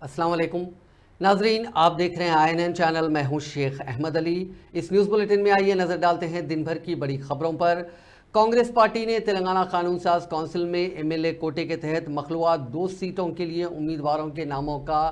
अस्सलाम वालेकुम नाजरीन, आप देख रहे हैं INN चैनल। मैं हूं शेख अहमद अली। इस न्यूज़ बुलेटिन में आइए नज़र डालते हैं दिन भर की बड़ी खबरों पर। कांग्रेस पार्टी ने तेलंगाना कानून साज काउंसिल में MLA कोटे के तहत मखलूआ 2 सीटों के लिए उम्मीदवारों के नामों का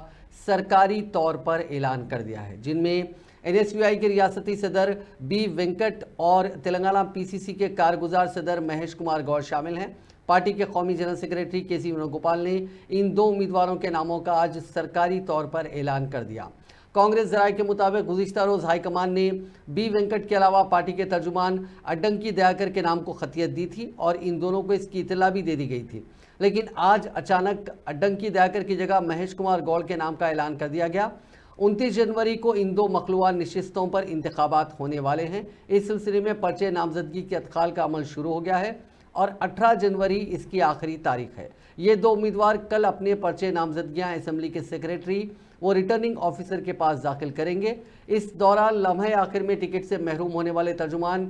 सरकारी तौर पर ऐलान कर दिया है, जिनमें NSUI के रियासती सदर B वेंकट और तेलंगाना PCC के कारगुजार सदर महेश कुमार गौर शामिल हैं। पार्टी के कौमी जनरल सेक्रेटरी KC वेणुगोपाल ने इन 2 उम्मीदवारों के नामों का आज सरकारी तौर पर ऐलान कर दिया। कांग्रेस जराये के मुताबिक गुज़िश्ता रोज़ हाईकमान ने B वेंकट के अलावा पार्टी के तर्जुमान अड्डंकी दयाकर के नाम को खतियत दी थी और इन दोनों को इसकी इतला भी दे दी गई थी, लेकिन आज अचानक अड्डंकी दयाकर की जगह महेश कुमार गौड़ के नाम का ऐलान कर दिया गया। 29 जनवरी को इन 2 मखलूआ नशिस्तों पर इंतखाबात होने वाले हैं। इस सिलसिले में पर्चे नामजदगी के अदखाल का अमल शुरू हो गया है और 18 जनवरी इसकी आखिरी तारीख है। ये 2 उम्मीदवार कल अपने पर्चे नामजदगियां असेंबली के सेक्रेटरी व रिटर्निंग ऑफिसर के पास दाखिल करेंगे। इस दौरान लम्हे आखिर में टिकट से महरूम होने वाले तर्जुमान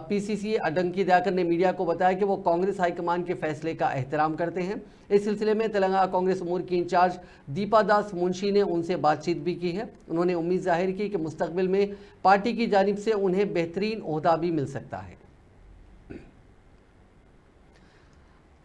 PCC अड्डंकी दयाकर ने मीडिया को बताया कि वो कांग्रेस हाईकमान के फैसले का एहतराम करते हैं। इस सिलसिले में तेलंगाना कांग्रेस अमूर की इंचार्ज दीपा दास मुंशी ने उनसे बातचीत भी की है। उन्होंने उम्मीद जाहिर की कि मुस्तकबिल में पार्टी की जानिब से उन्हें बेहतरीन ओहदा भी मिल सकता है।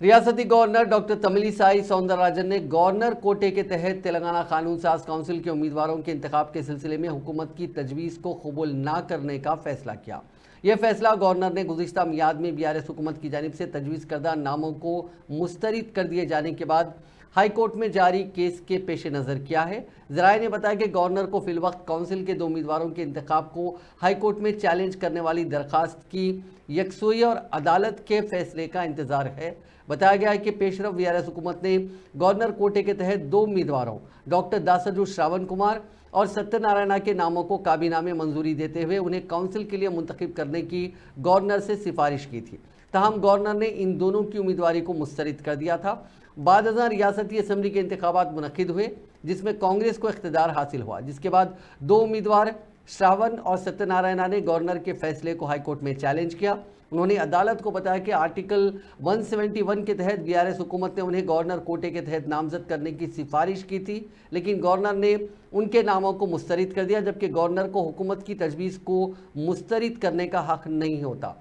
रियासती गवर्नर डॉक्टर तमिलिसाई सौंदरराजन ने गवर्नर कोटे के तहत तेलंगाना कानून साज काउंसिल के उम्मीदवारों के इंतखाब के सिलसिले में हुकूमत की तजवीज़ को कबूल न करने का फैसला किया। यह फैसला गवर्नर ने गुज़िश्ता मियाद में BRS हुकूमत की जानिब से तजवीज़ करदा नामों को मुस्तरद कर दिए जाने के बाद हाई कोर्ट में जारी केस के पेश नज़र किया है। ज़राए ने बताया कि गवर्नर को फिलवक्त काउंसिल के 2 उम्मीदवारों के इंतखाब को हाई कोर्ट में चैलेंज करने वाली दरख्वास्त की यकसुई और अदालत के फैसले का इंतज़ार है। बताया गया है कि पेशरफ BRS हुकूमत ने गवर्नर कोटे के तहत 2 उम्मीदवारों डॉक्टर दासजू श्रावण कुमार और सत्यनारायणा के नामों को काबीना में मंजूरी देते हुए उन्हें काउंसिल के लिए मुंतखब करने की गवर्नर से सिफारिश की थी। तहम गवर्नर ने इन दोनों की उम्मीदवारी को मुस्तरद कर दिया था। बाद रियासती असम्बली के इंतखाबात मुनक्किद हुए, जिसमें कांग्रेस को इख्तिदार हासिल हुआ, जिसके बाद 2 उम्मीदवार श्रावण और सत्यनारायणा ने गवर्नर के फैसले को हाईकोर्ट में चैलेंज किया। उन्होंने अदालत को बताया कि आर्टिकल 171 के तहत BRS हुकूमत ने उन्हें गवर्नर कोटे के तहत नामजद करने की सिफारिश की थी, लेकिन गवर्नर ने उनके नामों को मुस्तरद कर दिया, जबकि गवर्नर को हुकूमत की तजवीज़ को मुस्तरद करने का हक नहीं होता।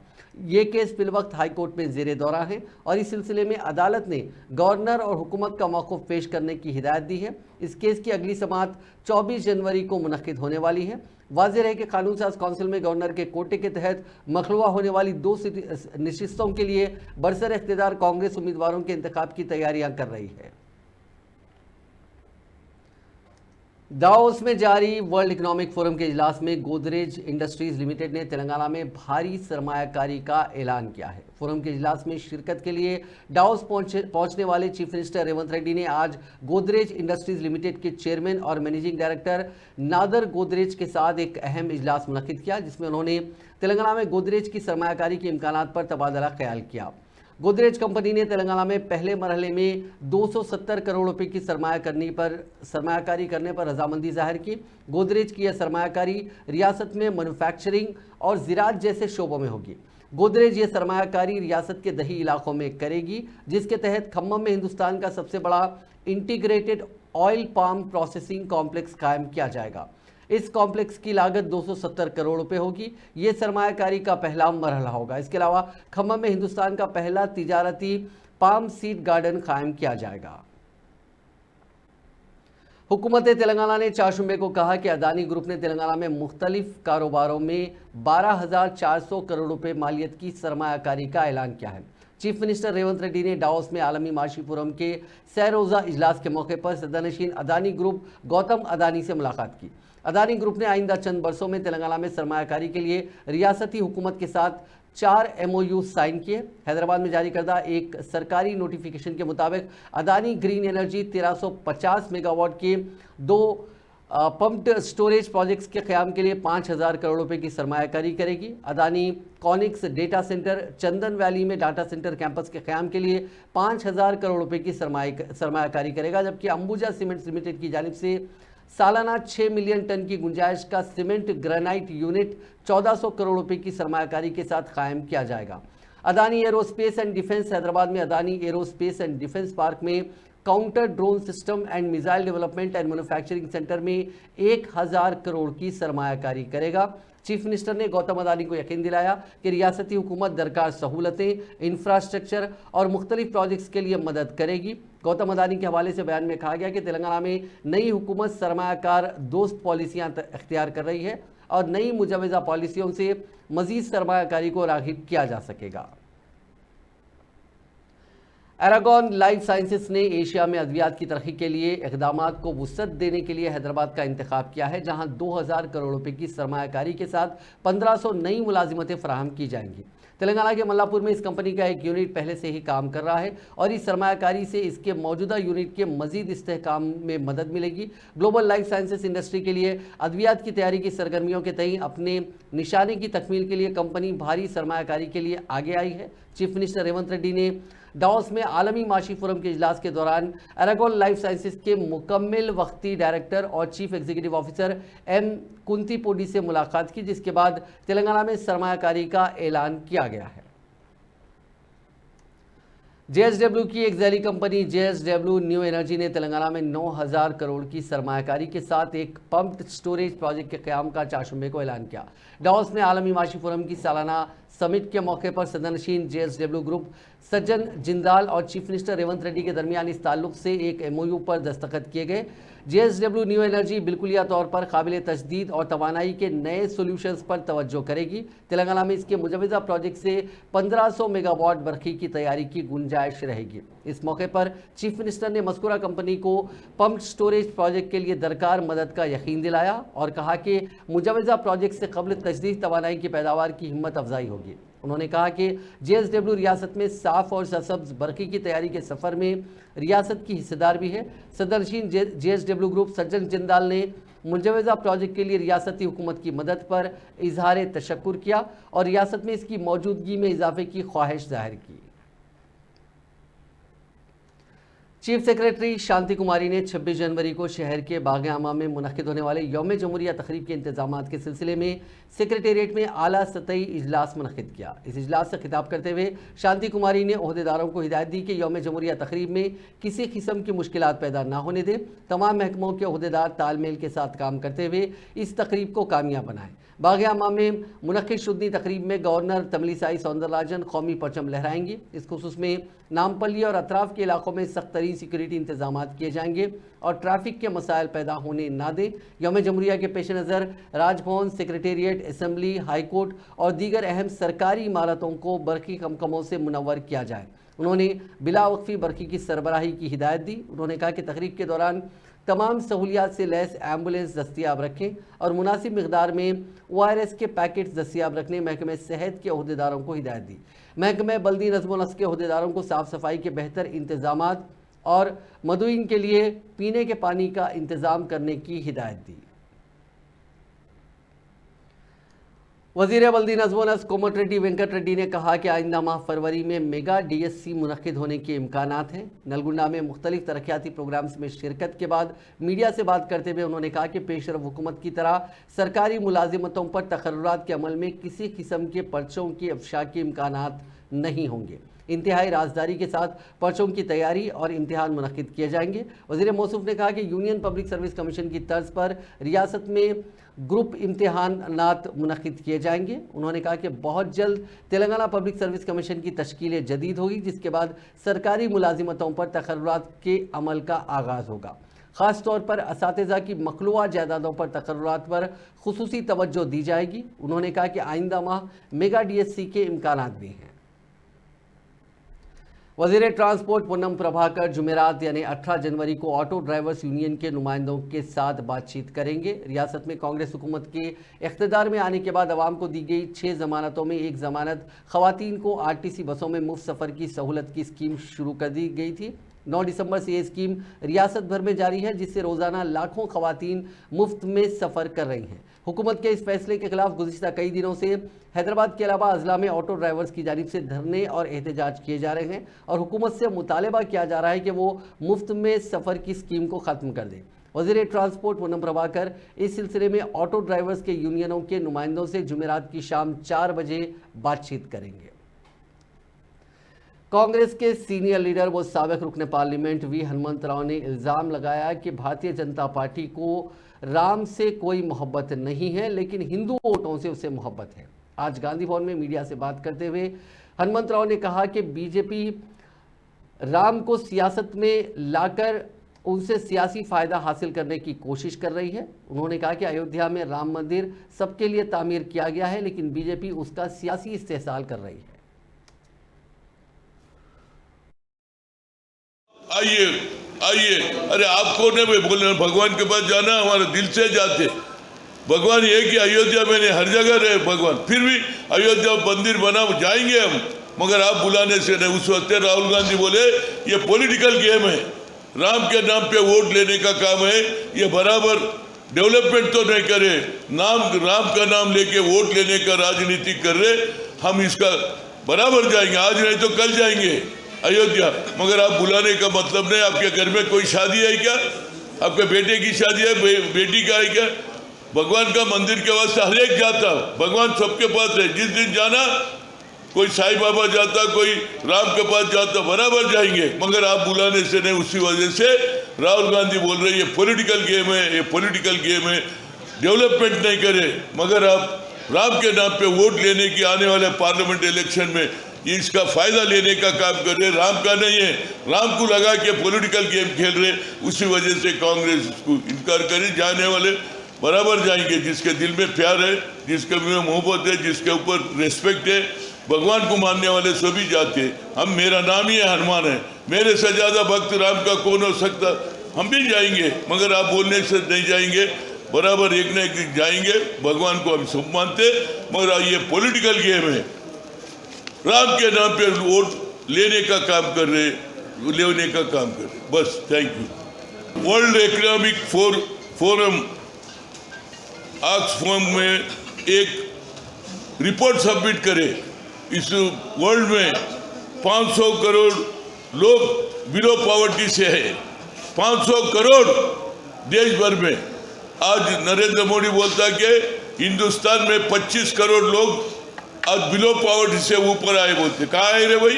ये केस फिलवक्त हाई कोर्ट में ज़ेरे दौरा है और इस सिलसिले में अदालत ने गवर्नर और हुकूमत का मौक़िफ़ पेश करने की हिदायत दी है। इस केस की अगली समाअत 24 जनवरी को मुनक्किद होने वाली है। वाज़ेह है कि कानून साज काउंसिल में गवर्नर के कोटे के तहत मखलूआ होने वाली 2 नशिस्तों के लिए बरसर इख्तिदार कांग्रेस उम्मीदवारों के इंतखाब की तैयारियां कर रही है। दावोस में जारी वर्ल्ड इकनॉमिक फोरम के इजलास में गोदरेज इंडस्ट्रीज लिमिटेड ने तेलंगाना में भारी सरमायाकारी का ऐलान किया है। फोरम के इजलास में शिरकत के लिए दावोस पहुंचने वाले चीफ मिनिस्टर रेवंत रेड्डी ने आज गोदरेज इंडस्ट्रीज लिमिटेड के चेयरमैन और मैनेजिंग डायरेक्टर नादर गोदरेज के साथ एक अहम इजलास मुनक्किद किया, जिसमें उन्होंने तेलंगाना में गोदरेज की सरमायाकारी के इम्कानात पर तबादला ख्याल किया। गोदरेज कंपनी ने तेलंगाना में पहले मरहले में 270 करोड़ रुपए की सरमायाकारी करने पर रजामंदी जाहिर की। गोदरेज की यह सरमायाकारी रियासत में मैन्युफैक्चरिंग और ज़राअत जैसे शोबों में होगी। गोदरेज ये सरमायाकारी रियासत के दही इलाकों में करेगी, जिसके तहत खम्मम में हिंदुस्तान का सबसे बड़ा integrated oil palm processing complex कायम किया जाएगा। इस कॉम्प्लेक्स की लागत 270 करोड़ रुपए होगी। ये सरमायाकारी का पहला मरहला होगा। इसके अलावा खम्मम में हिंदुस्तान का पहला तिजारती पाम सीड गार्डन कायम किया जाएगा। हुकूमत तेलंगाना ने 4 शुबे को कहा कि अदानी ग्रुप ने तेलंगाना में मुख्तलिफ कारोबारों में 12,400 करोड़ रुपए मालियत की सरमायाकारी का ऐलान किया है। चीफ मिनिस्टर रेवंत रेड्डी ने दावोस में आलमी माशी फोरम के सह रोज़ा इजलास के मौके पर सदनशीन अदानी ग्रुप गौतम अदानी से मुलाकात की। अदानी ग्रुप ने आइंदा चंद बरसों में तेलंगाना में सरमायाकारी के लिए रियासती हुकूमत के साथ 4 MOU साइन किए। हैदराबाद में जारी करदा एक सरकारी नोटिफिकेशन के मुताबिक अदानी ग्रीन एनर्जी 1350 मेगावाट के 2 पम्प्ड स्टोरेज प्रोजेक्ट्स के क़याम के लिए 5,000 करोड़ रुपए की सरमायाकारी करेगी। अदानी कॉनिक्स डेटा सेंटर चंदन वैली में डाटा सेंटर कैंपस के क़याम के लिए 5,000 करोड़ रुपए की सरमायाकारी करेगा, जबकि अंबुजा सीमेंट्स लिमिटेड की जानिब से सालाना 6 मिलियन टन की गुंजाइश का सीमेंट ग्रेनाइट यूनिट 1400 करोड़ रुपए की सरमायाकारी के साथ कायम किया जाएगा। Adani aerospace and defence Hyderabad में Adani aerospace and defence park में counter drone system and missile development and manufacturing centre में 1000 करोड़ की सरमायाकारी करेगा। चीफ मिनिस्टर ने गौतम अदानी को यकीन दिलाया कि रियासती हुकूमत दरकार सहूलतें, इंफ्रास्ट्रक्चर और मुख्तलिफ प्रोजेक्ट्स के लिए मदद करेगी। गौतम अदानी के हवाले से बयान में कहा गया कि तेलंगाना में नई हुकूमत सरमायाकार दोस्त पॉलिसियां इख्तियार कर रही है और नई मुजवज़ा पॉलिसियों से मजीद सरमायाकारी को राग़िब किया जा सकेगा। एरागॉन लाइफ साइंसेस ने एशिया में अद्वियात की तरक्की के लिए इक़दामात को वुसअत देने के लिए हैदराबाद का इंतखाब किया है, जहां 2000 करोड़ रुपए की सरमायाकारी के साथ 1500 नई मुलाजिमतें फराहम की जाएंगी। तेलंगाना के मल्लापुर में इस कंपनी का एक यूनिट पहले से ही काम कर रहा है और इस सरमायाकारी से इसके मौजूदा यूनिट के मजीद इस्तेहकाम में मदद मिलेगी। ग्लोबल लाइफ साइंसेस इंडस्ट्री के लिए अद्वियात की तैयारी की सरगर्मियों के तहत अपने निशाने की तकमील के लिए कंपनी भारी सरमायाकारी के लिए आगे आई है। चीफ मिनिस्टर रेवंत रेड्डी ने डावोस में आलमी माशी फोरम के इजलास के दौरान एरागॉन लाइफ साइंसेस के मुकम्मल वक्ती डायरेक्टर और चीफ एग्जीक्यूटिव ऑफिसर एम कुंतीपोडी से मुलाकात की, जिसके बाद तेलंगाना में सरमायाकारी का ऐलान किया गया है। JSW की एक ज़ैली कंपनी JSW न्यू एनर्जी ने तेलंगाना में 9000 करोड़ की सरमायाकारी के साथ एक पंप्ड स्टोरेज प्रोजेक्ट के क़याम का चाशुंबे को ऐलान किया। डावोस में आलमी माशी फोरम की सालाना समिट के मौके पर सदनशीन JSW ग्रुप सज्जन जिंदाल और चीफ मिनिस्टर रेवंत रेड्डी के दरमियान इस ताल्लुक से एक MOU पर दस्तखत किए गए। JSW न्यू एनर्जी बिल्कुलिया तौर पर काबिल तजदीद और तवानाई के नए सोल्यूशंस पर तवज्जो करेगी। तेलंगाना में इसके मुजवज़ा प्रोजेक्ट से 1500 मेगावाट बरक़ी की तैयारी की गुंजाइश रहेगी। इस मौके पर चीफ मिनिस्टर ने मज़कूरा कंपनी को पंप्ड स्टोरेज प्रोजेक्ट के लिए दरकार मदद का यकीन दिलाया और कहा कि मुजवज़ा प्रोजेक्ट से क़ब्ल तजदीद तवानाई की पैदावार की हिम्मत अफजाई होगी। उन्होंने कहा कि JSW रियासत में साफ़ और सरसब्ज बरक़ी की तैयारी के सफ़र में रियासत की हिस्सेदार भी है। सदरशीन JSW ग्रुप सज्जन जिंदाल ने मुजवज़ा प्रोजेक्ट के लिए रियासती हुकूमत की मदद पर इजहार तशक्कुर किया और रियासत में इसकी मौजूदगी में इजाफे की ख्वाहिश जाहिर की। चीफ सेक्रेटरी शांति कुमारी ने 26 जनवरी को शहर के बाग-ए-आमा में मुनक़िद होने वाले यौम जमहूरिया तक़रीब के इंतज़ामात के सिलसिले में सेक्रेटेरिएट में आला सतही इजलास मुनक़िद किया। इस इजलास से खिताब करते हुए शांति कुमारी ने ओहदेदारों को हिदायत दी कि यौम जमहूरिया तक़रीब में किसी किस्म की मुश्किलात पैदा ना होने दें। तमाम महकमों के ओहदेदार तालमेल के साथ काम करते हुए इस तक़रीब को कामयाब बनाएं। बाग-ए-आमा में मुनक़िद शुदनी तक़रीब में गवर्नर तमिलिसाई सौंदरराजन कौमी परचम लहराएंगे। इस खुसूस में नामपल्ली और अतराफ़ के इलाकों में सख्त तरीन सिक्योरिटी इंतजामात किए जाएंगे और ट्रैफिक के मसाइल पैदा होने ना दें। यौम जमहूरिया के पेश नज़र राजभवन, सेक्रेटेरिएट, असम्बली, हाईकोर्ट और दीगर अहम सरकारी इमारतों को बरक़ी कमकमों से मुनव्वर किया जाए। उन्होंने बिलावक्फ़ी बरक़ी की सरबराही की हिदायत दी। उन्होंने कहा कि तक़रीब के दौरान तमाम सहूलियात से लैस एम्बुलेंस दस्तियाब रखें और मुनासिब मिक़दार में ORS के पैकेट्स दस्तियाब रखने महकमे सेहत के ओहदेदारों को हिदायत दी। महकमे बल्दी नज़्म व नस्क़ के ओहदेदारों को साफ़ सफाई के बेहतर इंतज़ामात और मदुईन के लिए पीने के पानी का इंतज़ाम करने की हिदायत दी। वज़ीर बल्दी नज़्म व नस्क़ कोमटिरेड्डी वेंकट रेड्डी ने कहा कि आइंदा माह फरवरी में मेगा DSC मुनक़िद होने के इम्कानात हैं। नलगुंडा में मुख्तलिफ तरक्याती प्रोग्राम्स में शिरकत के बाद मीडिया से बात करते हुए उन्होंने कहा कि पेशरफ हुकूमत की तरह सरकारी मुलाजिमतों पर तक़र्रुरात के अमल में किसी किस्म के पर्चों की अफशा के इम्कानात नहीं होंगे। इंतहाई राजदारी के साथ पर्चों की तैयारी और इम्तिहान मुनक़िद किए जाएंगे। वज़ीर मौसूफ़ ने कहा कि यूनियन पब्लिक सर्विस कमीशन की तर्ज पर रियासत में ग्रुप इम्तिहानात मुनक़िद किए जाएंगे। उन्होंने कहा कि बहुत जल्द तेलंगाना पब्लिक सर्विस कमीशन की तश्कील जदीद होगी, जिसके बाद सरकारी मुलाजिमतों पर तक़र्रुरात के अमल का आगाज़ होगा। ख़ास तौर पर असातिज़ा की मखलूआ जायदादों पर तक़र्रुरात पर खुसूसी तवज्जो दी जाएगी। उन्होंने कहा कि आइंदा माह मेगा DSC के इम्कानात भी हैं। वज़ीर ट्रांसपोर्ट पूनम प्रभाकर जुमेरात यानी 18 जनवरी को ऑटो ड्राइवर्स यूनियन के नुमाइंदों के साथ बातचीत करेंगे। रियासत में कांग्रेस हुकूमत के इख्तिदार में आने के बाद अवाम को दी गई 6 ज़मानतों में एक ज़मानत ख़वातीन को RTC बसों में मुफ्त सफ़र की सहूलत की स्कीम शुरू कर दी गई थी। 9 दिसंबर से ये स्कीम रियासत भर में जारी है, जिससे रोज़ाना लाखों ख़वातीन मुफ्त में सफ़र कर रही हैं। हुकूमत के इस फैसले के खिलाफ गुज़िश्ता कई दिनों से हैदराबाद के अलावा अजला में ऑटो ड्राइवर्स की जानिब से धरने और एहतजाज किए जा रहे हैं और हुकूमत से मुतालबा किया जा रहा है कि वो मुफ्त में सफ़र की स्कीम को ख़त्म कर दे। वज़ीर ट्रांसपोर्ट पूनम प्रभाकर इस सिलसिले में ऑटो ड्राइवर्स के यूनियनों के नुमाइंदों से जुमेरात की शाम 4 बजे बातचीत करेंगे। कांग्रेस के सीनियर लीडर व साबिक रुकने पार्लियामेंट वी हनुमंतराव ने इल्ज़ाम लगाया कि भारतीय जनता पार्टी को राम से कोई मोहब्बत नहीं है, लेकिन हिंदू वोटों से उसे मोहब्बत है। आज गांधी भवन में मीडिया से बात करते हुए हनुमंतराव ने कहा कि बीजेपी राम को सियासत में लाकर उनसे सियासी फायदा हासिल करने की कोशिश कर रही है। उन्होंने कहा कि अयोध्या में राम मंदिर सबके लिए तामीर किया गया है, लेकिन बीजेपी उसका सियासी इस्तेहसाल कर रही है। आइए आइए, अरे आपको नहीं भाई बोलना, भगवान के पास जाना हमारे दिल से जाते। भगवान ये कि अयोध्या में नहीं, हर जगह रहे भगवान, फिर भी अयोध्या मंदिर बना जाएंगे हम, मगर आप बुलाने से नहीं। उस वक्त राहुल गांधी बोले ये पॉलिटिकल गेम है, राम के नाम पे वोट लेने का काम है, ये बराबर डेवलपमेंट तो नहीं करे, राम का नाम लेके वोट लेने का राजनीति कर रहे। हम इसका बराबर जाएंगे, आज नहीं तो कल जाएंगे अयोध्या, मगर आप बुलाने का मतलब नहीं। आपके घर में कोई शादी है क्या? आपके बेटे की शादी है, बेटी का है क्या? भगवान का मंदिर के वास्ते हर एक जाता, भगवान सबके पास है। जिस दिन जाना, कोई साईं बाबा जाता, कोई राम के पास जाता, बराबर जाएंगे, मगर आप बुलाने से नहीं। उसी वजह से राहुल गांधी बोल रहे ये पॉलिटिकल गेम है, ये पॉलिटिकल गेम है, डेवलपमेंट नहीं करे, मगर आप राम के नाम पे वोट लेने की आने वाले पार्लियामेंट इलेक्शन में इसका फायदा लेने का काम कर रहे। राम का नहीं है, राम को लगा के पॉलिटिकल गेम खेल रहे। उसी वजह से कांग्रेस को इनकार करे। जाने वाले बराबर जाएंगे, जिसके दिल में प्यार है, जिसके में मोहब्बत है, जिसके ऊपर रेस्पेक्ट है, भगवान को मानने वाले सभी जाते हैं। हम, मेरा नाम ही हनुमान है, मेरे से ज्यादा भक्त राम का कौन हो सकता? हम भी जाएंगे, मगर आप बोलने से नहीं जाएंगे, बराबर एक न एक दिन जाएंगे। भगवान को हम सब मानते, मगर ये पॉलिटिकल गेम है, राम के नाम पे वोट लेने का काम कर रहे, लेने का काम कर रहे, बस। Thank you. World economic forum Oxfam में एक रिपोर्ट सबमिट करे। इस वर्ल्ड में 500 करोड़ लोग बिलो पॉवर्टी से है, 500 करोड़ देश भर में। आज नरेंद्र मोदी बोलता कि हिंदुस्तान में 25 करोड़ लोग आज बिलो पॉवर्टी से ऊपर आए। बोलते कहाँ आए रे भाई?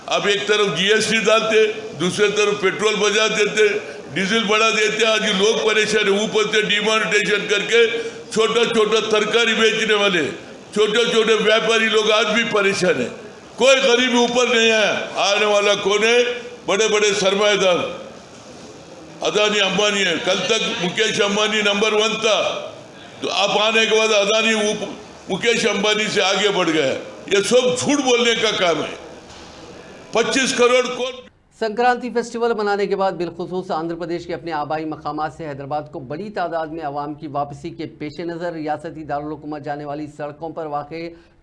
अब एक तरफ जीएसटी डालते, दूसरे तरफ पेट्रोल बढ़ा देते, डीजल बढ़ा देते, आज लोग परेशान है। ऊपर से डिमोनेटाइजेशन करके छोटा छोटा तरकारी बेचने वाले, छोटे छोटे व्यापारी लोग आज भी परेशान है। कोई गरीबी ऊपर नहीं आया। आने वाला कौन है? बड़े बड़े सरमाएदार, अदानी अंबानी है। कल तक मुकेश अंबानी नंबर 1 था, तो आप आने के बाद अदानी मुकेश अंबानी से आगे बढ़ गया। ये सब झूठ बोलने का काम है। 25 करोड़ कौन? संक्रांति फेस्टिवल मनाने के बाद बिलखुसूस आंध्र प्रदेश के अपने आबाई मकामात से हैदराबाद को बड़ी तादाद में आवाम की वापसी के पेश नज़र रियासती दारुल हुकूमत जाने वाली सड़कों पर वाक़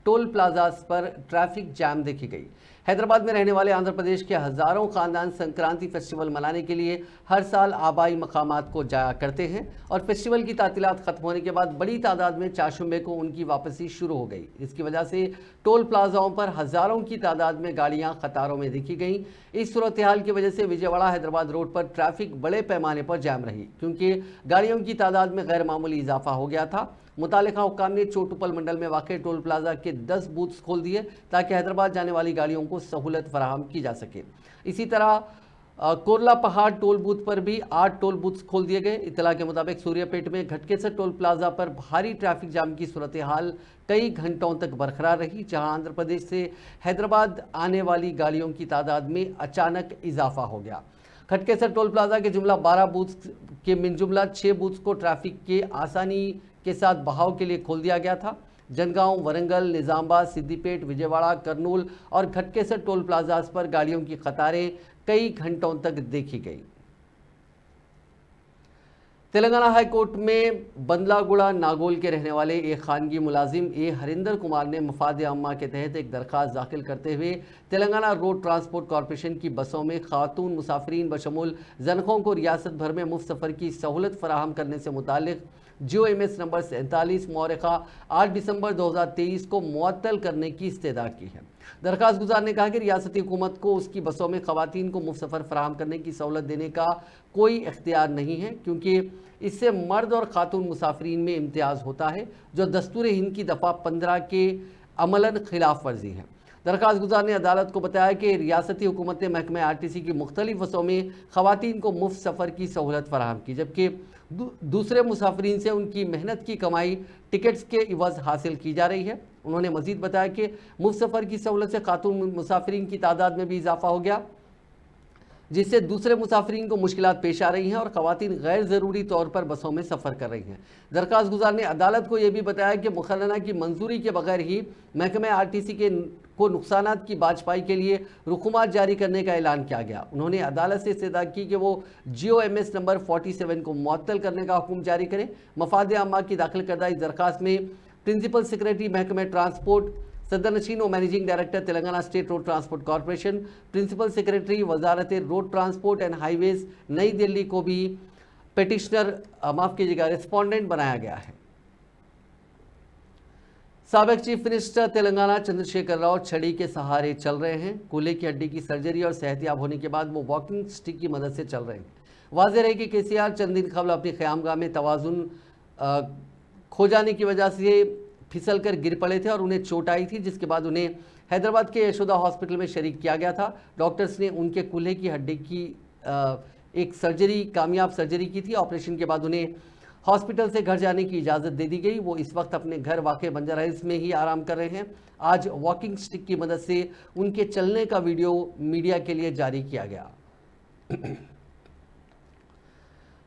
टोल प्लाजाज पर ट्रैफिक जाम देखी गई। हैदराबाद में रहने वाले आंध्र प्रदेश के हज़ारों ख़ानदान संक्रांति फेस्टिवल मनाने के लिए हर साल आबाई मकामात को जाया करते हैं और फेस्टिवल की तातीलात ख़त्म होने के बाद बड़ी तादाद में चारशंबे को उनकी वापसी शुरू हो गई। इसकी वजह से टोल प्लाजाओं पर हज़ारों की तादाद में गाड़ियां कतारों में देखी गईं। इस सूरत हाल की वजह से विजयवाड़ा हैदराबाद रोड पर ट्रैफिक बड़े पैमाने पर जाम रही, क्योंकि गाड़ियों की तादाद में गैर मामूली इजाफा हो गया था। मुतालिका हुक्काम ने चोटुपल मंडल में वाक़ टोल प्लाजा के 10 बूथ्स खोल दिए ताकि हैदराबाद जाने वाली गाड़ियों को सहूलत फराहम की जा सके। इसी तरह कोरला पहाड़ टोल बूथ पर भी 8 टोल बूथ्स खोल दिए गए। इतला के मुताबिक सूर्यापेट में घटकेसर टोल प्लाजा पर भारी ट्रैफिक जाम की सूरत हाल कई घंटों तक बरकरार रही, जहां आंध्र प्रदेश से हैदराबाद आने वाली गाड़ियों की तादाद में अचानक इजाफा हो गया। खटकेसर टोल प्लाजा के जुमला 12 बूथ्स के मिनजुमला 6 बूथ्स को ट्रैफिक के आसानी के साथ बहाव के लिए खोल दिया गया था। जनगांव, वरंगल, निजामाबाद, सिद्दीपेट, विजयवाड़ा, कर्नूल और खटकेसर टोल प्लाजाज पर गाड़ियों की कतारें कई घंटों तक देखी गई। तेलंगाना हाई कोर्ट में बंदलागुड़ा नागोल के रहने वाले एक खानगी मुलाजिम हरिंदर कुमार ने मफाद अम्मा के तहत एक दरख्वास्त दाखिल करते हुए तेलंगाना रोड ट्रांसपोर्ट कॉरपोरेशन की बसों में खातून मुसाफरीन बशमूल जनखों को रियासत भर में मुफ्त सफ़र की सहूलत फराहम करने से मुतालिक GOMS नंबर 47 मौरखा 8 दिसंबर 2023 को मुअत्तल करने की इस्तदा की है। दरखास्त गुजार ने कहा कि रियासती हुकूमत को उसकी बसों में ख़वातीन को मुफ्त सफ़र फराहम करने की सहूलत देने का कोई इख्तियार नहीं है, क्योंकि इससे मर्द और खातून मुसाफरीन में इम्तियाज़ होता है, जो दस्तूर हिंद की दफ़ा 15 के अमलन खिलाफ वर्जी है। दरखास्त गुजार ने अदालत को बताया कि रियासती हुकूमत ने महकमे आरटीसी की मुख्तलिफ बसों में खवातीन को मुफ्त सफ़र की सहूलत फराहम की, जबकि दूसरे मुसाफिरीन से उनकी मेहनत की कमाई टिकट्स के इवज़ हासिल की जा रही है। उन्होंने मज़ीद बताया कि मुफ्त सफ़र की सहूलत से खातून मुसाफिरीन की तादाद में भी इजाफा हो गया, जिससे दूसरे मुसाफिरीन को मुश्किलात पेश आ रही हैं और ख़वातीन गैर ज़रूरी तौर पर बसों में सफ़र कर रही हैं। दरखास्त गुजार ने अदालत को यह भी बताया कि मुखर्रना की मंजूरी के बगैर ही महकमे आरटीसी को नुकसानात की बाजपाई के लिए रुकुमात जारी करने का ऐलान किया गया। उन्होंने अदालत से इस्तदा की कि वो GOMS नंबर 47 को मुअत्तल करने का हुक्म जारी करें। मफाद आमा की दाखिल करदा इस दरखास्त में प्रिंसिपल सेक्रेटरी महकमे ट्रांसपोर्ट, सदरनशीन और managing director Telangana state road transport corporation, principal secretary वजारत road transport and highways New Delhi को भी पिटिशनर रिस्पॉन्डेंट बनाया गया है। साबिक चीफ मिनिस्टर तेलंगाना चंद्रशेखर राव छड़ी के सहारे चल रहे हैं। कूल्हे की हड्डी की सर्जरी और सेहतियाब होने के बाद वो वॉकिंग स्टिक की मदद से चल रहे हैं। वाज़ेह है कि KCR चंद दिन कबल अपनी क़यामगाह में तवाज़ुन खो जाने की वजह से फिसल कर गिर पड़े थे और उन्हें चोट आई थी, जिसके बाद उन्हें हैदराबाद के यशोदा हॉस्पिटल में शरीक किया गया था। डॉक्टर्स ने उनके कूल्हे की हड्डी की एक कामयाब सर्जरी की थी। ऑपरेशन के बाद उन्हें हॉस्पिटल से घर जाने की इजाज़त दे दी गई। वो इस वक्त अपने घर वाक़े बंजारा हिल्स में ही आराम कर रहे हैं। आज वॉकिंग स्टिक की मदद से उनके चलने का वीडियो मीडिया के लिए जारी किया गया।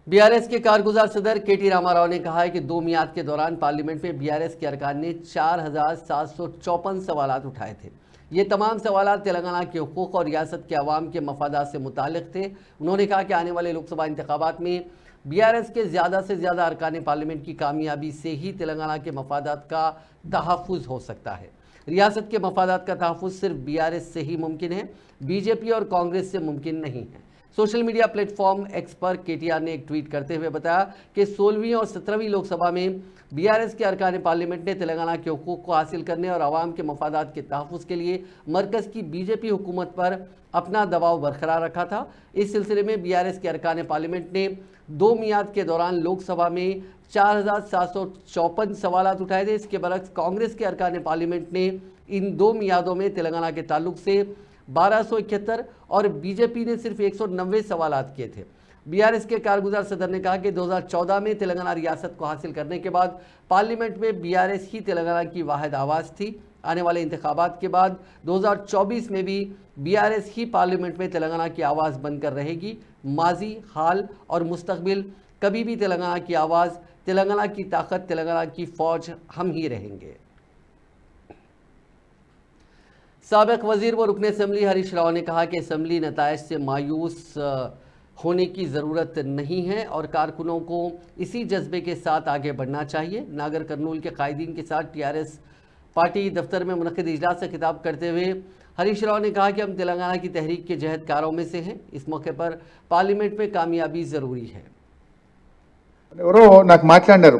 BRS के कारगुजार सदर KT रामाराव ने कहा है कि 2 मियाद के दौरान पार्लियामेंट में BRS के अरकान ने 4754 सवालात उठाए थे। ये तमाम सवालात तेलंगाना के हुकूक़ और रियासत के अवाम के मफादात से मुताल्लिक़ थे। उन्होंने कहा कि आने वाले लोकसभा इंतखाबात में BRS के ज़्यादा से ज़्यादा अरकान पार्लियामेंट की कामयाबी से ही तेलंगाना के मफादात का तहफ़्फ़ुज़ हो सकता है। रियासत के मफादात का तहफ़्फ़ुज़ सिर्फ BRS से ही मुमकिन है, BJP और कांग्रेस से मुमकिन नहीं है। सोशल मीडिया प्लेटफॉर्म X पर KTR ने एक ट्वीट करते हुए बताया कि 16वीं और 17वीं लोकसभा में BRS के अरकान पार्लियामेंट ने तेलंगाना के हुकूक़ को हासिल करने और आवाम के मफादात के तहफ़्फ़ुज़ के लिए मरकज़ की BJP हुकूमत पर अपना दबाव बरकरार रखा था। इस सिलसिले में BRS के अरकान पार्लियामेंट ने 2 मियाद के दौरान लोकसभा में 4754 सवालात उठाए थे। इसके बरक्स कांग्रेस के अरकान पार्लियामेंट ने इन 2 मियादों में तेलंगाना के ताल्लुक से 1271 और BJP ने सिर्फ 190 सवालात किए थे। BRS के कारगुजार सदर ने कहा कि 2014 में तेलंगाना रियासत को हासिल करने के बाद पार्लियामेंट में BRS ही तेलंगाना की वाहिद आवाज़ थी। आने वाले इंतखाबात के बाद 2024 में भी BRS ही पार्लियामेंट में तेलंगाना की आवाज़ बनकर रहेगी। माजी, हाल और मुस्तकबिल कभी भी तेलंगाना की आवाज़, तेलंगाना की ताकत, तेलंगाना की फ़ौज हम ही रहेंगे। साबिक वज़ीर व रुकन असम्बली हरीश राव ने कहा कि असम्बली नताइज से मायूस होने की ज़रूरत नहीं है और कारकुनों को इसी जज्बे के साथ आगे बढ़ना चाहिए। नागर कर्नूल के कायदीन के साथ TRS पार्टी दफ्तर में मुनक़िद इजलास से खिताब करते हुए हरीश राव ने कहा कि हम तेलंगाना की तहरीक के जहदकारों में से हैं। इस मौके पर पार्लियामेंट में कामयाबी ज़रूरी है। ఎవరో నాకు మాట్లాడారు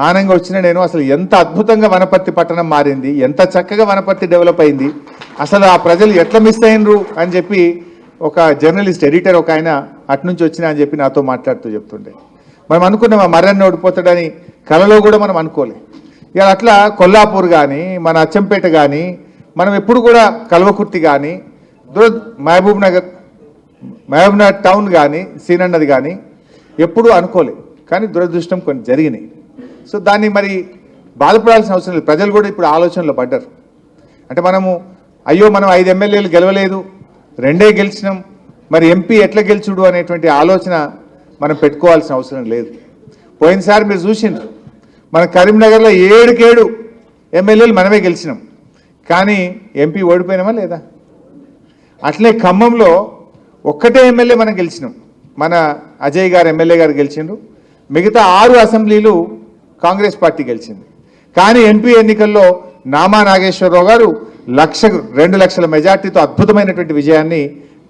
ఆనంగా వచ్చిన నేను అసలు ఎంత అద్భుతంగా వనపర్తి పట్టణం మారింది, ఎంత చక్కగా వనపర్తి డెవలప్ అయింది, అసలు ఆ ప్రజలు ఎట్లా మిస్ అయినరు అని చెప్పి ఒక జర్నలిస్ట్ ఎడిటర్ ఒక ఆయన అటు నుంచి వచ్చినా అని చెప్పి నాతో మాట్లాడుతూ చెప్తుండే. మనం అనుకున్నాం ఆ మర్రన్న ఓడిపోతాడని కలలో కూడా మనం అనుకోలే. ఇక అట్లా కొల్లాపూర్ కానీ మన అచ్చంపేట కానీ మనం ఎప్పుడు కూడా కల్వకుర్తి కానీ మహబూబ్ నగర్ టౌన్ కానీ సీనన్నది కానీ ఎప్పుడూ అనుకోలే. కానీ దురదృష్టం కొన్ని జరిగినాయి. సో దాన్ని మరి బాధపడాల్సిన అవసరం లేదు. ప్రజలు కూడా ఇప్పుడు ఆలోచనలో పడ్డారు. అంటే మనము అయ్యో మనం 5 ఎమ్మెల్యేలు గెలవలేదు, 2 గెలిచినాం, మరి ఎంపీ ఎట్లా గెలిచుడు అనేటువంటి ఆలోచన మనం పెట్టుకోవాల్సిన అవసరం లేదు. పోయినసారి మీరు చూసిండ్రు మన కరీంనగర్లో 7 ఎమ్మెల్యేలు మనమే గెలిచినాం, కానీ ఎంపీ ఓడిపోయినామా లేదా? అట్లే ఖమ్మంలో ఒక్కటే ఎమ్మెల్యే మనం గెలిచినాం, మన అజయ్ గారు ఎమ్మెల్యే గారు గెలిచిండ్రు. మిగతా 6 అసెంబ్లీలు కాంగ్రెస్ పార్టీ గెలిచింది. కానీ ఎంపీ ఎన్నికల్లో నామా నాగేశ్వరరావు గారు 2 లక్షల మెజార్టీతో అద్భుతమైనటువంటి విజయాన్ని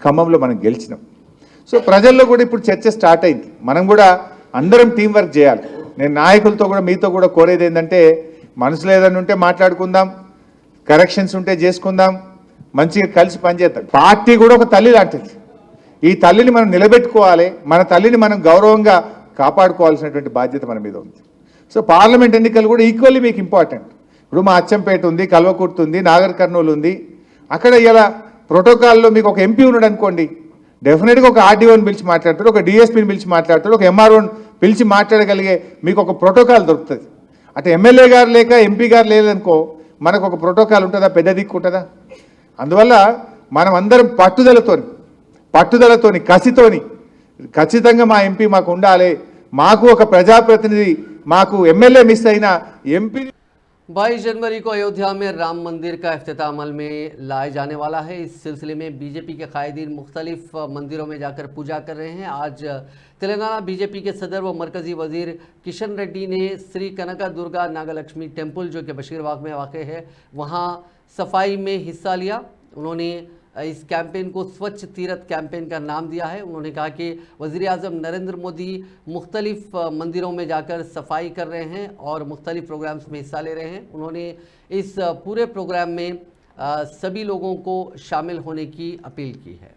ఖమ్మంలో మనం గెలిచినాం. సో ప్రజల్లో కూడా ఇప్పుడు చర్చ స్టార్ట్ అయింది. మనం కూడా అందరం టీం వర్క్ చేయాలి. నేను నాయకులతో కూడా మీతో కూడా కోరేది ఏంటంటే మనసులో ఏదైనా ఉంటే మాట్లాడుకుందాం, కరెక్షన్స్ ఉంటే చేసుకుందాం, మంచిగా కలిసి పనిచేద్దాం. పార్టీ కూడా ఒక తల్లి లాంటిది. ఈ తల్లిని మనం నిలబెట్టుకోవాలి, మన తల్లిని మనం గౌరవంగా కాపాడుకోవాల్సినటువంటి బాధ్యత మన మీద ఉంది. సో పార్లమెంట్ ఎన్నికలు కూడా ఈక్వల్లీ మీకు ఇంపార్టెంట్. ఇప్పుడు మా అచ్చంపేట ఉంది, కల్వకుర్తి ఉంది, నాగర్ కర్నూలు ఉంది, అక్కడ ఇలా ప్రోటోకాల్లో మీకు ఒక ఎంపీ ఉన్నాడు అనుకోండి, డెఫినెట్గా ఒక ఆర్డీఓని పిలిచి మాట్లాడతాడు, ఒక డిఎస్పీని పిలిచి మాట్లాడతాడు, ఒక ఎంఆర్ఓని పిలిచి మాట్లాడగలిగే మీకు ఒక ప్రోటోకాల్ దొరుకుతుంది. అటు ఎమ్మెల్యే గారు లేక ఎంపీ గారు లేదనుకో మనకు ఒక ప్రోటోకాల్ ఉంటుందా, పెద్ద దిక్కు ఉంటుందా? అందువల్ల మనం అందరం పట్టుదలతోని కసితోని ఖచ్చితంగా మా ఎంపీ మాకు ఉండాలి, మాకు ఒక ప్రజాప్రతినిధి, మాకు ఎమ్మెల్యే మిస్ అయినా ఎంపీ 22 जनवरी को अयोध्या में राम मंदिर का इफ्तिताह अमल में लाए जाने वाला है। इस सिलसिले में बीजेपी के कायदीन मुख्तलिफ मंदिरों में जाकर पूजा कर रहे हैं। आज तेलंगाना बीजेपी के सदर व मरकजी वजीर किशन रेड्डी ने श्री कनका दुर्गा नागलक्ष्मी टेम्पल जो कि बशीरबाग में वाक़ है वहाँ सफाई में हिस्सा लिया। उन्होंने इस कैंपेन को स्वच्छ तीरथ कैंपेन का नाम दिया है। उन्होंने कहा कि वज़ीर आज़म नरेंद्र मोदी मुख्तलिफ मंदिरों में जाकर सफाई कर रहे हैं और मुख्तलिफ प्रोग्राम्स में हिस्सा ले रहे हैं। उन्होंने इस पूरे प्रोग्राम में सभी लोगों को शामिल होने की अपील की है।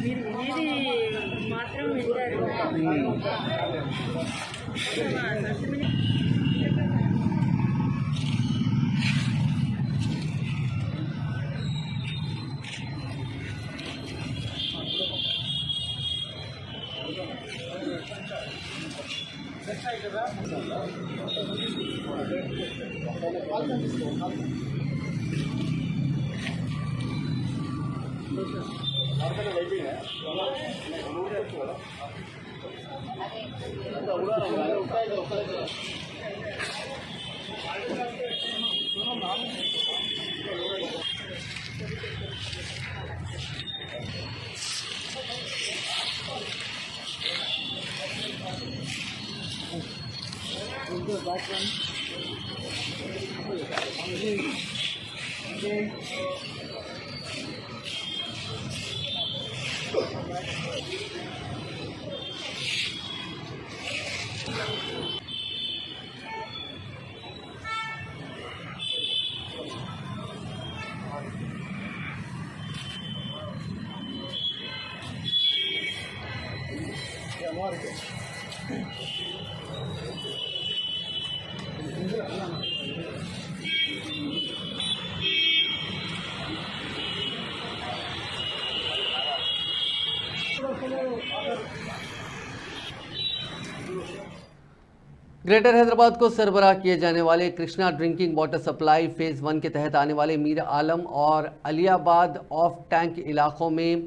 మీరు వినేది మాత్రం వింటారు. ग्रेटर हैदराबाद को सरबराह किए जाने वाले Krishna drinking water supply phase 1 के तहत आने वाले मीर आलम और अलियाबाद ऑफ टैंक इलाकों में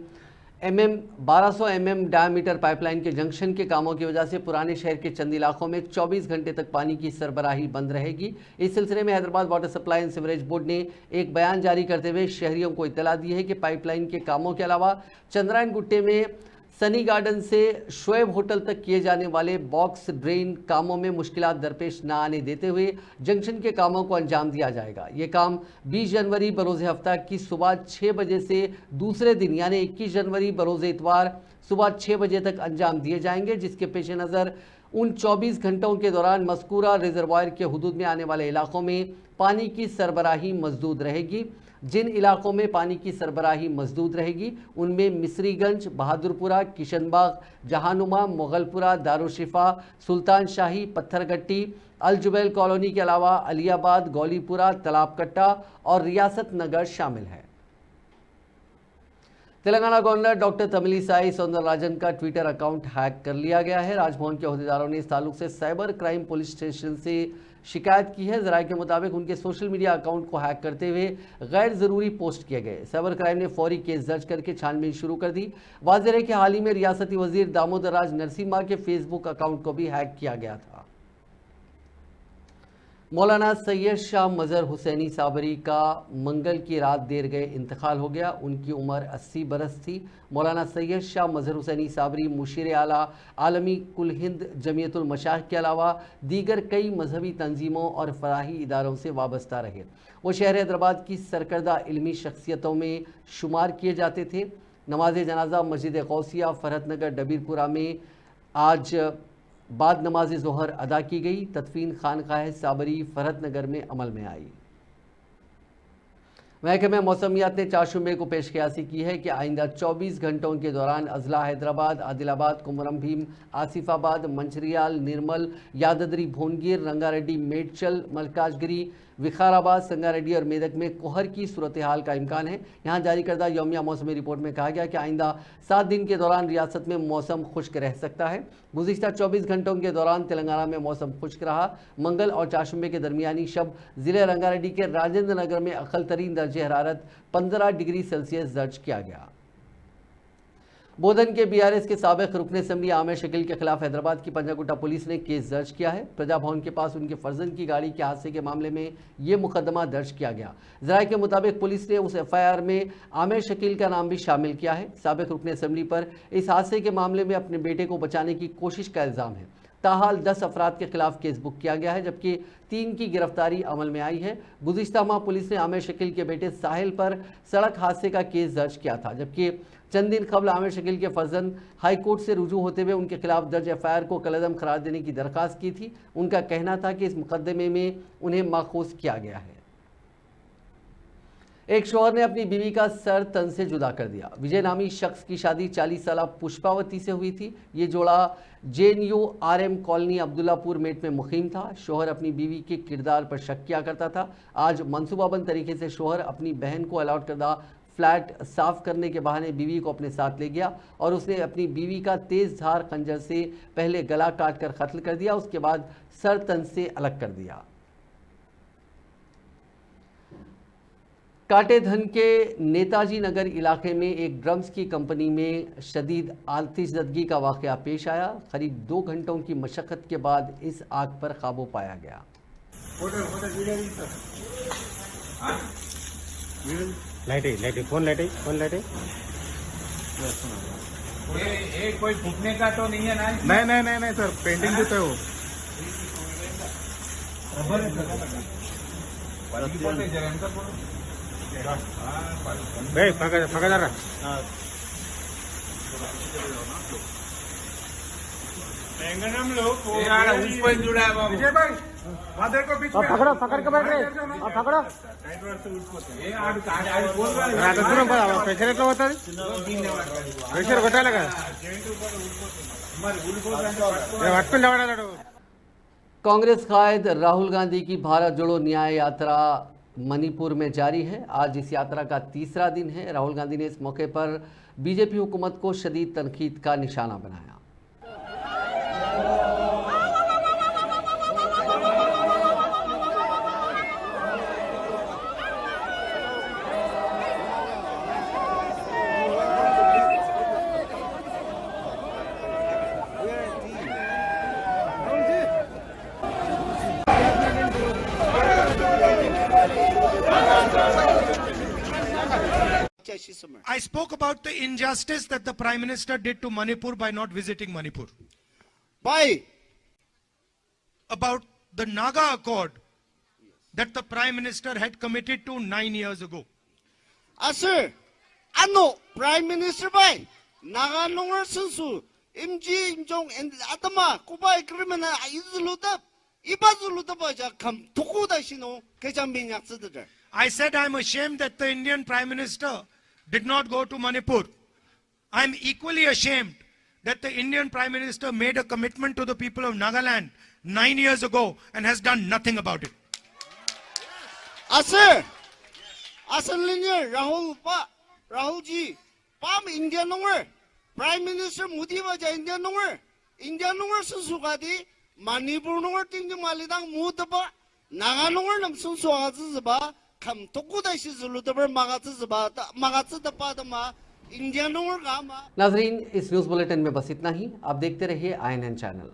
1200 mm डायमीटर पाइपलाइन के जंक्शन के कामों की वजह से पुराने शहर के चंद इलाकों में 24 घंटे तक पानी की सरबराही बंद रहेगी। इस सिलसिले में Hyderabad water supply and sewerage board ने एक बयान जारी करते हुए शहरियों को इत्तला दी है कि पाइपलाइन के कामों के अलावा चंद्रायन गुट्टे में सनी गार्डन से शोएब होटल तक किए जाने वाले बॉक्स ड्रेन कामों में मुश्किलात दरपेश न आने देते हुए जंक्शन के कामों को अंजाम दिया जाएगा। ये काम 20 जनवरी बरोज़ हफ्ता की सुबह 6 बजे से दूसरे दिन यानी 21 जनवरी बरोज़ इतवार सुबह 6 बजे तक अंजाम दिए जाएंगे, जिसके पेश नज़र उन 24 घंटों के दौरान मज़कूरा रिजर्वायर के हुदूद में आने वाले इलाकों में पानी की सरबराही मजदूद रहेगी। जिन इलाकों में पानी की सरबराही मजदूद रहेगी उनमें मिसरीगंज, बहादुरपुरा, किशनबाग, जहानुमा, मुगलपुरा, दारुशिफा, सुल्तान शाही, पत्थरगट्टी, अलजुबैल कॉलोनी के अलावा अलियाबाद, गौलीपुरा, तालाबकट्टा और रियासत नगर शामिल है। तेलंगाना गवर्नर डॉक्टर तमिलिसाई सौंदरराजन का ट्विटर अकाउंट हैक कर लिया गया है। राजभवन के अहदेदारों ने इस ताल्लुक से साइबर क्राइम पुलिस स्टेशन से शिकायत की है। जराये के मुताबिक उनके सोशल मीडिया अकाउंट को हैक करते हुए गैर ज़रूरी पोस्ट किए गए। साइबर क्राइम ने फौरी केस दर्ज करके छानबीन शुरू कर दी। वाज़ेह है कि हाल ही में रियासती वजीर दामोदर राज नरसिम्हा के फेसबुक अकाउंट को भी हैक किया गया था। मौलाना सैयद शाह मज़हर हुसैनी साबरी का मंगल की रात देर गए इंतकाल हो गया। उनकी उम्र 80 बरस थी। मौलाना सैयद शाह मज़हर हुसैनी साबरी मुशीर आला आलमी कुल हिंद जमीयतुल मशाइख के अलावा दीगर कई मजहबी तंजीमों और फराही इदारों से वाबस्ता रहे। वो शहर हैदराबाद की सरकर्दा इल्मी शख्सियतों में शुमार किए जाते थे। नमाज जनाजा मस्जिद गौसिया फरहत नगर डबीरपुरा में आज बाद नमाज ज़ोहर अदा की गई। तदफीन खानकाह साबरी फरहत नगर में अमल में आई। महकमे मौसमियात ने चारशंबे को पेशकयासी की है कि आइंदा 24 घंटों के दौरान अजला हैदराबाद, आदिलाबाद, कुमरम भीम, आसिफाबाद, मंचरियाल, निर्मल, यादद्री, भोनगिर, रंगारेड्डी, मेडचल, मलकाजगिरी, विखाराबाद, संगारेड्डी और मेदक में कोहर की सूरत हाल का इम्कान है। यहाँ जारी करदा यौमिया मौसमी रिपोर्ट में कहा गया कि आइंदा 7 दिन के दौरान रियासत में मौसम खुश्क रह सकता है। गुज़िश्ता 24 घंटों के दौरान तेलंगाना में मौसम खुश्क रहा। मंगल और चारशंबे के दरमियानी शब ज़िले रंगारेड्डी के राजेंद्र नगर में अक़ल तरीन दर्जे हरारत 15 डिग्री सेल्सियस दर्ज किया गया। बोधन के बीआरएस के साबिक़ रुकन असम्बली आमिर शकील के खिलाफ हैदराबाद की पंजागुट्टा पुलिस ने केस दर्ज किया है। प्रजा भवन के पास उनके फर्जन की गाड़ी के हादसे के मामले में ये मुकदमा दर्ज किया गया। ज़राए के मुताबिक पुलिस ने उस एफआईआर में आमिर शकील का नाम भी शामिल किया है। साबिक़ रुकन असम्बली पर इस हादसे के मामले में अपने बेटे को बचाने की कोशिश का इल्ज़ाम है। ताहाल 10 अफराद के खिलाफ केस बुक किया गया है, जबकि 3 की गिरफ्तारी अमल में आई है। गुज़िश्ता माह पुलिस ने आमिर शकील के बेटे साहिल पर सड़क हादसे का केस दर्ज किया था, जबकि चंद दिन कबल आमिर शकील के फर्जन हाई कोर्ट से रुजू होते हुए उनके खिलाफ दर्ज एफआईआर को कलअदम करार देने की दरख्वास्त की थी। उनका कहना था कि इस मुकदमे में उन्हें माखूज किया गया है। एक शौहर ने अपनी बीवी का सर तन से जुदा कर दिया। विजय नामी शख्स की शादी 40 साल पुष्पावती से हुई थी। ये जोड़ा JNU RM colony Abdullapurmet में मुकीम था। शौहर अपनी बीवी के किरदार पर शक किया करता था। आज मंसूबाबंद तरीके से शौहर अपनी बहन को अलॉट करदा फ्लैट साफ करने के बहाने बीवी को अपने साथ ले गया और उसने अपनी बीवी का तेज धार खंजर से पहले गला काट कर कत्ल कर दिया, उसके बाद सर तन से अलग कर दिया। काटेधन के नेताजी नगर इलाके में एक ड्रम्स की कंपनी में शदीद आतिशज़दगी का वाक़या पेश आया। करीब 2 घंटों की मशक्क़त के बाद इस आग पर काबू पाया गया। लाइट फोन लाइट कोई फूटने का तो नहीं है ना? नहीं सर, पेंटिंग देता है वो। फका जा रहा जुड़ा है बाबू। पकड़ के बैठ रहे पकड़ो प्रेशर एट होता प्रेशर కొట్టాలి कांग्रेस कायद राहुल गांधी की भारत जोड़ो न्याय यात्रा मणिपुर में जारी है। आज इस यात्रा का 3रा दिन है। राहुल गांधी ने इस मौके पर बीजेपी हुकूमत को शदीद तनकीद का निशाना बनाया। I spoke about the injustice that the Prime Minister did to Manipur by not visiting Manipur. Why? About the Naga Accord that the Prime Minister had committed to 9 years ago. Sir, ano Prime Minister by Naga Nongar Sunsu, MG Imjong and Atama, Kubai criminal Izulutab, Ibazulutab, come Tokuda Shino, Kajambin Yaksada. I said I'm ashamed that the Indian Prime Minister did not go to Manipur. I'm equally ashamed that the Indian Prime Minister made a commitment to the people of Nagaland 9 years ago and has done nothing about it. Sir, Linear, Rahul ji, Pam India Nowhere, Prime Minister Modi was India Nowhere, India Nowhere Susugadi, Manipur Nowhere Ting Malidang Mutaba, Naga Nowhere Nam Susuzaba. नाजरीन, इस news bulletin में बस इतना ही। आप देखते रहिए INN channel.